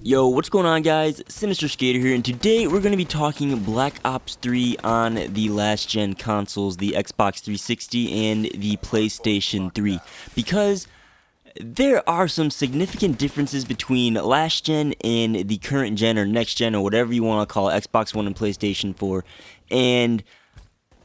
Yo, what's going on, guys? Sinister Skater here, and today we're going to be talking Black Ops 3 on the last-gen consoles, the Xbox 360 and the PlayStation 3, because there are some significant differences between last-gen and the current-gen or next-gen or whatever you want to call it, Xbox One and PlayStation 4, and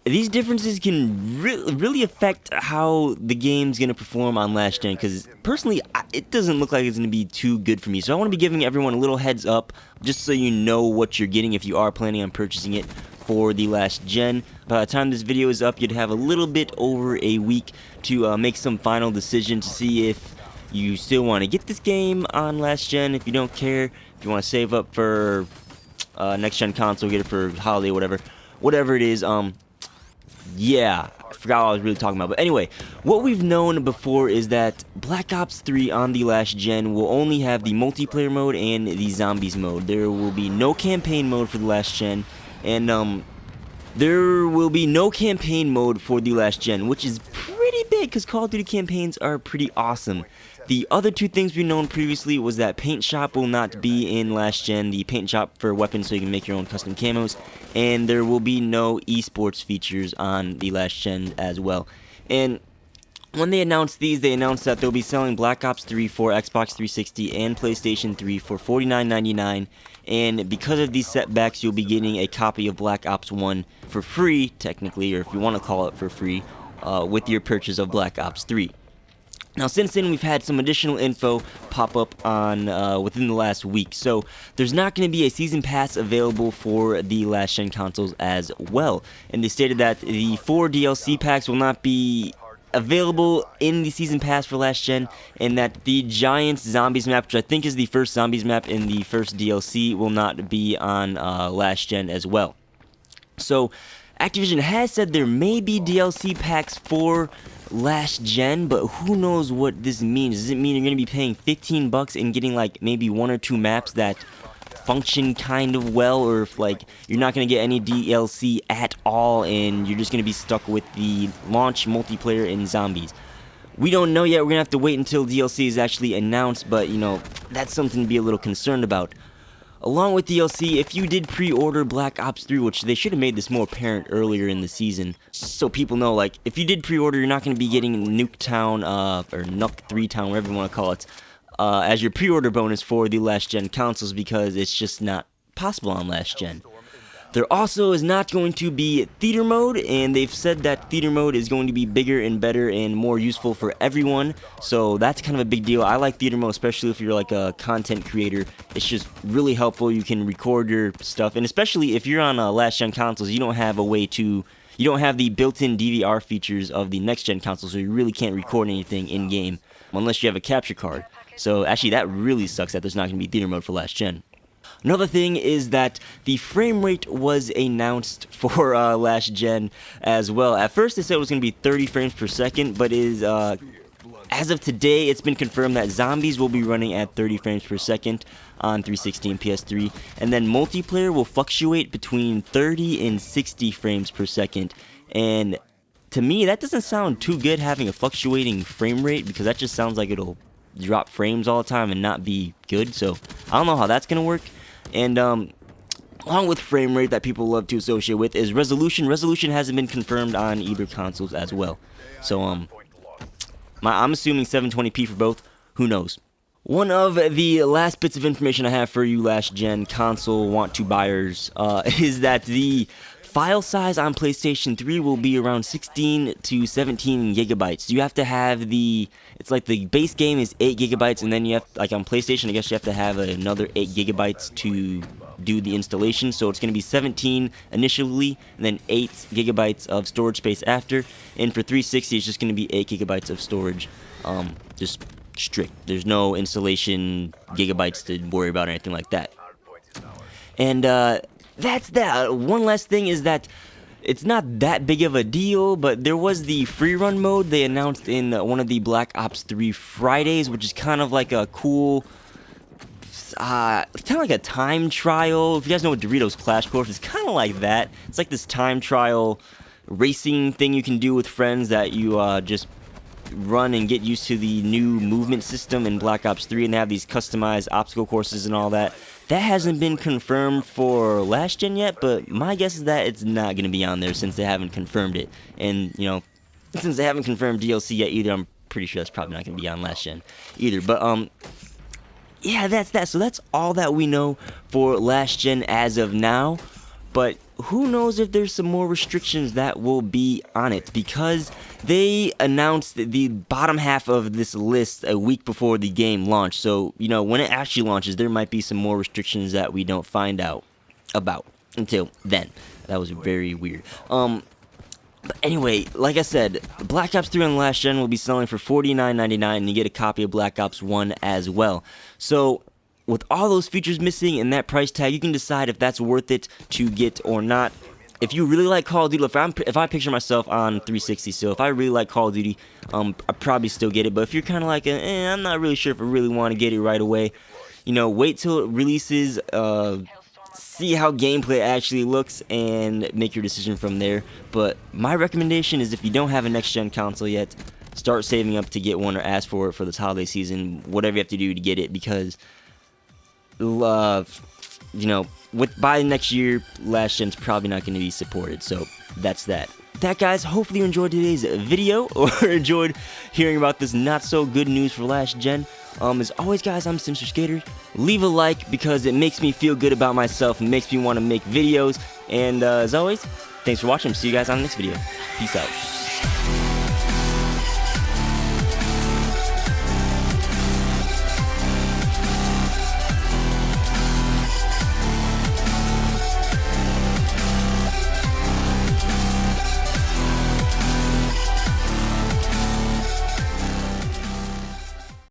these differences can really affect how the game's going to perform on last gen, because personally, it doesn't look like it's going to be too good for me. So I want to be giving everyone a little heads up, just so you know what you're getting if you are planning on purchasing it for the last gen. By the time this video is up, you'd have a little bit over a week to make some final decision to see if you still want to get this game on last gen, if you don't care, if you want to save up for next gen console, get it for holiday, whatever it is. Yeah, I forgot what I was really talking about. But anyway, what we've known before is that Black Ops 3 on the last gen will only have the multiplayer mode and the zombies mode. There will be no campaign mode for the last gen, and there will be no campaign mode for the last gen, which is pretty big because Call of Duty campaigns are pretty awesome. The other two things we've known previously was that Paint Shop will not be in last gen, the Paint Shop for weapons so you can make your own custom camos, and there will be no esports features on the last gen as well. And when they announced these, they announced that they'll be selling Black Ops 3 for Xbox 360 and PlayStation 3 for $49.99, and because of these setbacks, you'll be getting a copy of Black Ops 1 for free, technically, or if you want to call it for free, with your purchase of Black Ops 3. Now, since then, we've had some additional info pop up on within the last week. So, there's not going to be a season pass available for the last-gen consoles as well. And they stated that the 4 DLC packs will not be available in the season pass for last-gen, and that the Giants Zombies map, which I think is the first Zombies map in the first DLC, will not be on last-gen as well. So, Activision has said there may be DLC packs for last gen, but who knows what this means. Does it mean you're going to be paying $15 and getting like maybe 1 or 2 maps that function kind of well, or if like you're not going to get any DLC at all and you're just going to be stuck with the launch multiplayer and zombies? We don't know yet. We're going to have to wait until DLC is actually announced, but you know, that's something to be a little concerned about. Along with DLC, if you did pre-order Black Ops 3, which they should have made this more apparent earlier in the season, so people know, like, if you did pre-order, you're not going to be getting Nuketown, or Nuke 3 Town, whatever you want to call it, as your pre-order bonus for the last-gen consoles, because it's just not possible on last-gen. There also is not going to be theater mode, and they've said that theater mode is going to be bigger and better and more useful for everyone, so that's kind of a big deal. I like theater mode, especially if you're like a content creator. It's just really helpful. You can record your stuff, and especially if you're on last-gen consoles, you don't have the built-in DVR features of the next-gen console, so you really can't record anything in-game unless you have a capture card. So actually, that really sucks that there's not going to be theater mode for last-gen. Another thing is that the frame rate was announced for last gen as well. At first they said it was going to be 30 frames per second, but as of today, it's been confirmed that zombies will be running at 30 frames per second on 360 and PS3, and then multiplayer will fluctuate between 30 and 60 frames per second. And to me, that doesn't sound too good, having a fluctuating frame rate, because that just sounds like it'll drop frames all the time and not be good. So I don't know how that's going to work. And along with frame rate that people love to associate with is resolution. Resolution hasn't been confirmed on either consoles as well. So I'm assuming 720p for both. Who knows? One of the last bits of information I have for you last gen console want-to buyers is that the file size on PlayStation 3 will be around 16 to 17 gigabytes. You have to have it's like the base game is 8 gigabytes, and then you have, like on PlayStation, I guess you have to have another 8 gigabytes to do the installation. So it's going to be 17 initially, and then 8 gigabytes of storage space after. And for 360, it's just going to be 8 gigabytes of storage. Just strict. There's no installation gigabytes to worry about or anything like that. And that's that. One last thing is that it's not that big of a deal, but there was the free run mode they announced in one of the Black Ops 3 Fridays, which is kind of like a cool, kind of like a time trial. If you guys know what Doritos Clash Course is, kind of like that. It's like this time trial racing thing you can do with friends that you just run and get used to the new movement system in Black Ops 3 and have these customized obstacle courses and all that. That hasn't been confirmed for last gen yet, but my guess is that it's not going to be on there since they haven't confirmed it. And, you know, since they haven't confirmed DLC yet either, I'm pretty sure that's probably not going to be on last gen either. But, yeah, that's that. So that's all that we know for last gen as of now. But who knows if there's some more restrictions that will be on it, because they announced the bottom half of this list a week before the game launched. So, you know, when it actually launches, there might be some more restrictions that we don't find out about until then. That was very weird. But anyway, like I said, Black Ops 3 on the last gen will be selling for $49.99, and you get a copy of Black Ops 1 as well. So, with all those features missing and that price tag, you can decide if that's worth it to get or not. If you really like Call of Duty, if I picture myself on 360, so if I really like Call of Duty, I'd probably still get it. But if you're kind of like, I'm not really sure if I really want to get it right away, you know, wait till it releases, see how gameplay actually looks, and make your decision from there. But my recommendation is, if you don't have a next-gen console yet, start saving up to get one or ask for it for this holiday season, whatever you have to do to get it, because you know, by next year, last gen's probably not going to be supported. So that's that. Guys, hopefully you enjoyed today's video, or enjoyed hearing about this not so good news for last gen. As always, guys, I'm Mr. Skater. Leave a like, because it makes me feel good about myself and makes me want to make videos. And as always, thanks for watching. See you guys on the next video. Peace out.